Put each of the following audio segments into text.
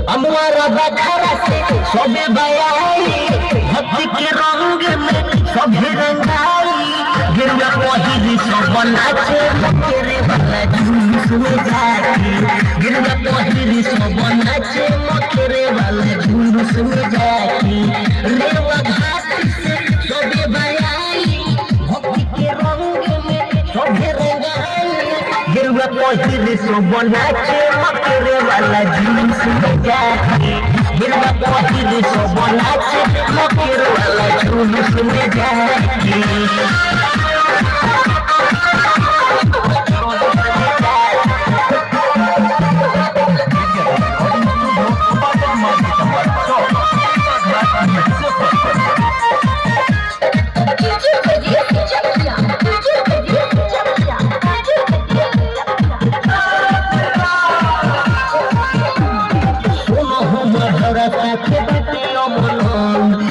हमारा बखरा से सबे बयाई भक्ति के रंग में सभी रंगाई गिरवा पहिली सब नाचे मकेरे वाला जुलूस में जाके गिरवा पहिली सब नाचे मकेरे वाला जुलूस में जाके रेवा घाट से सबे बयाई भक्ति के रंग में सभी रंगाई गिरवा पहिली सब नाचे मकेरे वाला जुलूस में जाके गिरवा पहिली सब नाचे मकेरे वाला जुलूस में जाके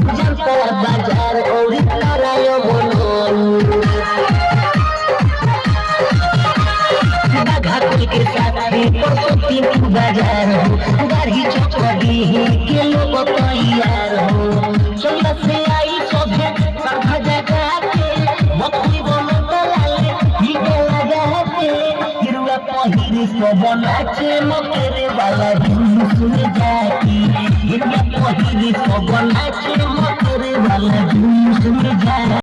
बाजार और के साथ बाजार हो गाड़ी चौकड़ी के लोग तैयार हो चंदा से आई सभे सभा जगा के मक्खी बनो लाले हीटे लगा के गिरुआ पहिरी सब नाचे मकेरे वाला जुलूस में जाके गिरुआ पहिरी सब नाचे मकेरे वाला जुलूस में जाके